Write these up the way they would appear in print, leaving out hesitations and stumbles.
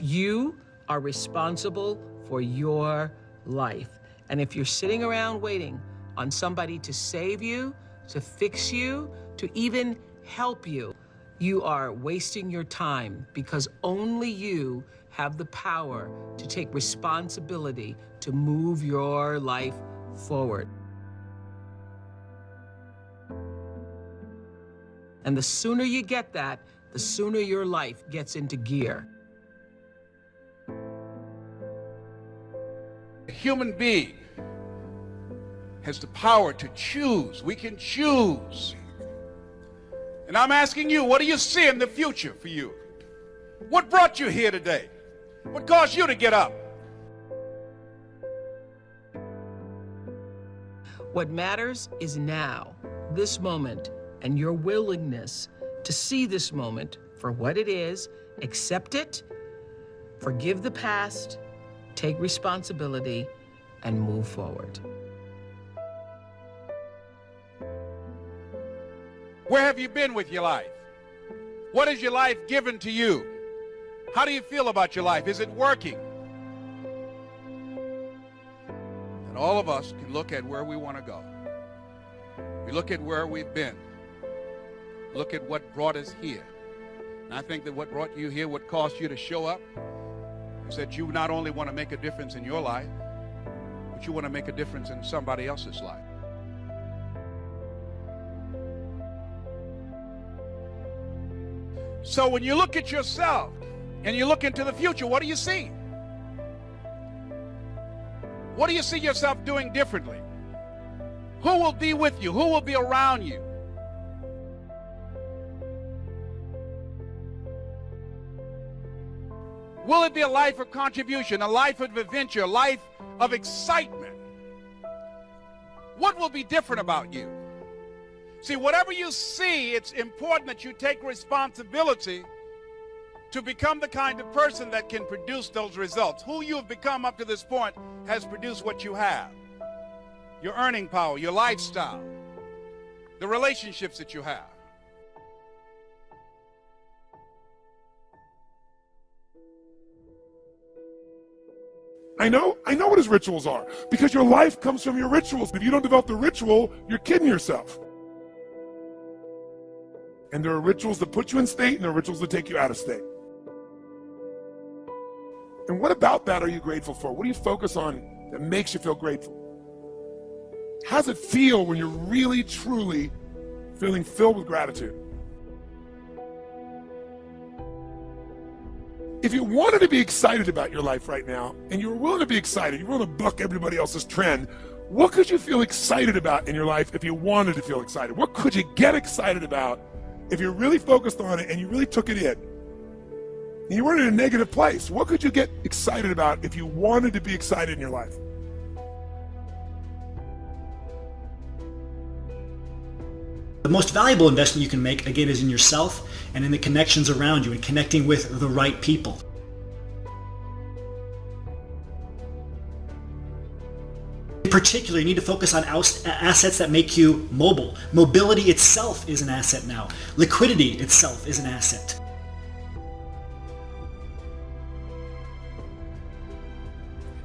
You are responsible for your life. And if you're sitting around waiting on somebody to save you, to fix you, to even help you, you are wasting your time, because only you have the power to take responsibility to move your life forward. And the sooner you get that, the sooner your life gets into gear. A human being has the power to choose. We can choose. And I'm asking you, what do you see in the future for you? What brought you here today? What caused you to get up? What matters is now, this moment, and your willingness to see this moment for what it is, accept it, forgive the past, take responsibility, and move forward. Where have you been with your life? What has your life given to you? How do you feel about your life? Is it working? And all of us can look at where we want to go. We look at where we've been. Look at what brought us here. And I think that what brought you here, what caused you to show up, is that you not only want to make a difference in your life, but you want to make a difference in somebody else's life. So when you look at yourself and you look into the future, what do you see? What do you see yourself doing differently? Who will be with you? Who will be around you? Will it be a life of contribution, a life of adventure, a life of excitement? What will be different about you? See, whatever you see, it's important that you take responsibility to become the kind of person that can produce those results. Who you have become up to this point has produced what you have. Your earning power, your lifestyle, the relationships that you have. I know what his rituals are, because your life comes from your rituals. If you don't develop the ritual, you're kidding yourself. And there are rituals that put you in state, and there are rituals that take you out of state. And what about that are you grateful for? What do you focus on that makes you feel grateful? How does it feel when you're really, truly feeling filled with gratitude? If you wanted to be excited about your life right now, and you were willing to be excited, you're willing to buck everybody else's trend, what could you feel excited about in your life if you wanted to feel excited? What could you get excited about if you're really focused on it and you really took it in? And you weren't in a negative place. What could you get excited about if you wanted to be excited in your life? The most valuable investment you can make, again, is in yourself and in the connections around you and connecting with the right people. In particular, you need to focus on assets that make you mobile. Mobility itself is an asset now. Liquidity itself is an asset.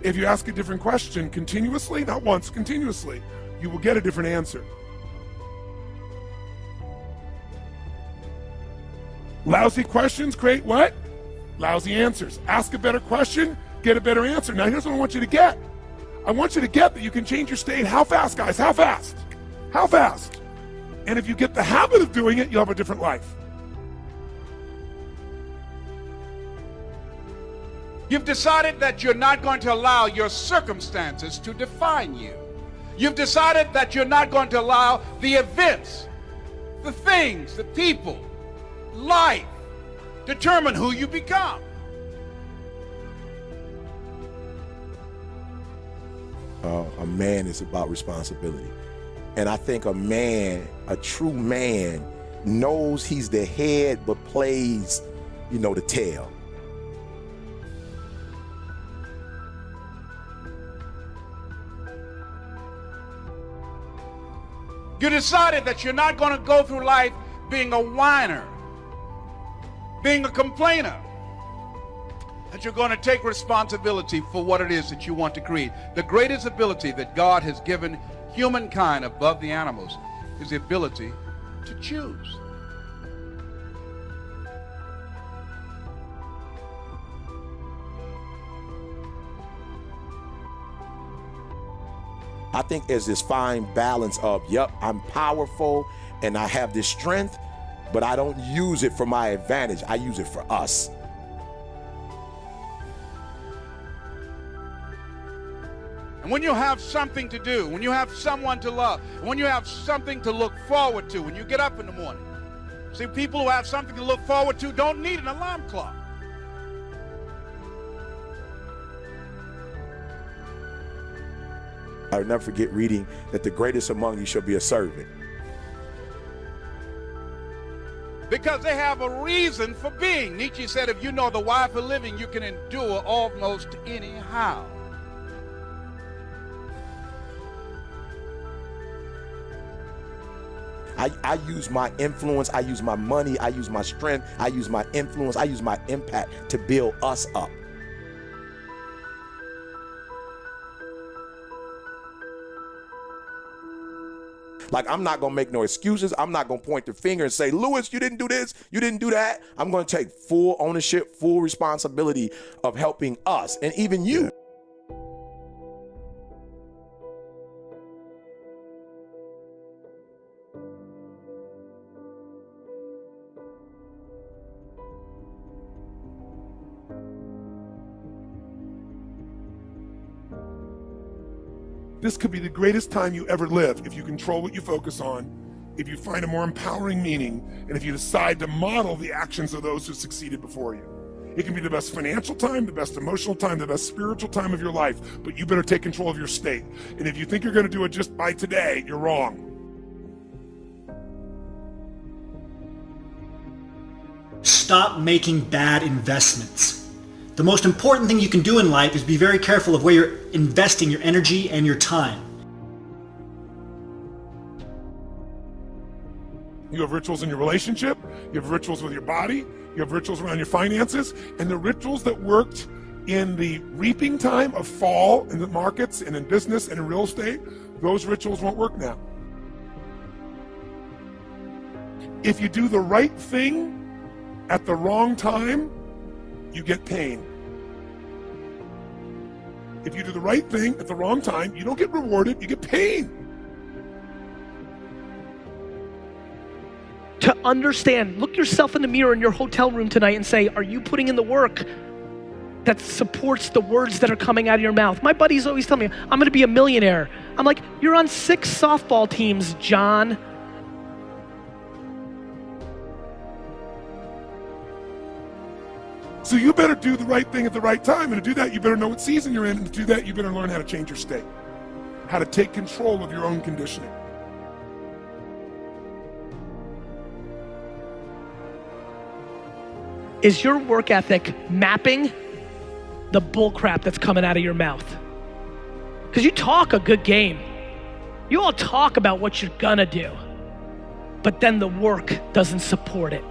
If you ask a different question continuously, not once, continuously, you will get a different answer. Lousy questions create what? Lousy answers. Ask a better question, get a better answer. Now here's what I want you to get. I want you to get that you can change your state. How fast, guys? How fast? How fast? And if you get the habit of doing it, you'll have a different life. You've decided that you're not going to allow your circumstances to define you. You've decided that you're not going to allow the events, the things, the people, life determine who you become. A man is about responsibility. And I think a man, a true man, knows he's the head but plays, the tail. You decided that you're not going to go through life being a whiner, being a complainer. that you're going to take responsibility for what it is that you want to create. The greatest ability that God has given humankind above the animals is the ability to choose. I think there's this fine balance of, yep, I'm powerful and I have this strength, but I don't use it for my advantage. I use it for us. And when you have something to do, when you have someone to love, when you have something to look forward to, when you get up in the morning, see, people who have something to look forward to don't need an alarm clock. I'll never forget reading that the greatest among you shall be a servant. Because they have a reason for being. Nietzsche said, if you know the why for living, you can endure almost anyhow. I use my influence, I use my money, I use my strength, I use my influence, I use my impact to build us up. Like, I'm not gonna make no excuses. I'm not gonna point the finger and say, Lewis, you didn't do this, you didn't do that. I'm gonna take full ownership, full responsibility of helping us and even you. This could be the greatest time you ever live if you control what you focus on, if you find a more empowering meaning, and if you decide to model the actions of those who succeeded before you. It can be the best financial time, the best emotional time, the best spiritual time of your life, but you better take control of your state. And if you think you're going to do it just by today, you're wrong. Stop making bad investments. The most important thing you can do in life is be very careful of where you're investing your energy and your time. You have rituals in your relationship, you have rituals with your body, you have rituals around your finances, and the rituals that worked in the reaping time of fall in the markets and in business and in real estate, those rituals won't work now. If you do the right thing at the wrong time, you get pain. If you do the right thing at the wrong time, you don't get rewarded, you get pain. To understand, look yourself in the mirror in your hotel room tonight and say, are you putting in the work that supports the words that are coming out of your mouth? My buddies always tell me, I'm gonna be a millionaire. I'm like, you're on 6 softball teams, John. So you better do the right thing at the right time, and to do that, you better know what season you're in, and to do that, you better learn how to change your state, how to take control of your own conditioning. Is your work ethic mapping the bull crap that's coming out of your mouth? Because you talk a good game. You all talk about what you're gonna do, but then the work doesn't support it.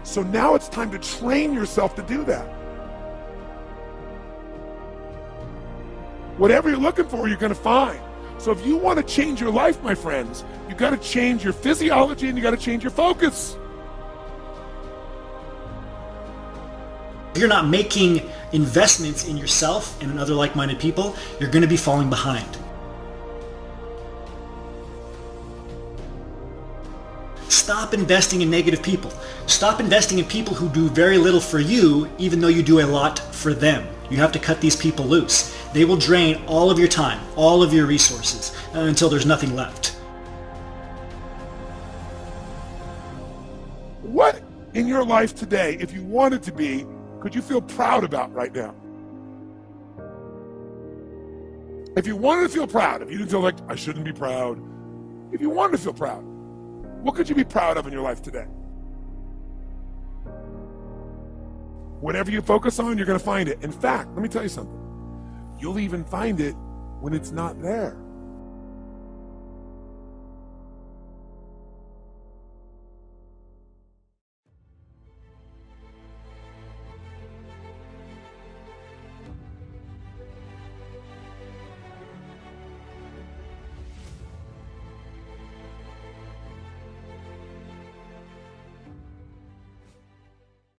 So now it's time to train yourself to do that. Whatever you're looking for, you're gonna find. So if you want to change your life, my friends, you got to change your physiology and you got to change your focus. If you're not making investments in yourself and in other like-minded people, you're going to be falling behind. Stop investing in negative people. Stop investing in people who do very little for you, even though you do a lot for them. You have to cut these people loose. They will drain all of your time, all of your resources, until there's nothing left. What in your life today, if you wanted to be, could you feel proud about right now? If you wanted to feel proud, if you didn't feel like, I shouldn't be proud, if you wanted to feel proud, what could you be proud of in your life today? Whatever you focus on, you're going to find it. In fact, let me tell you something. You'll even find it when it's not there.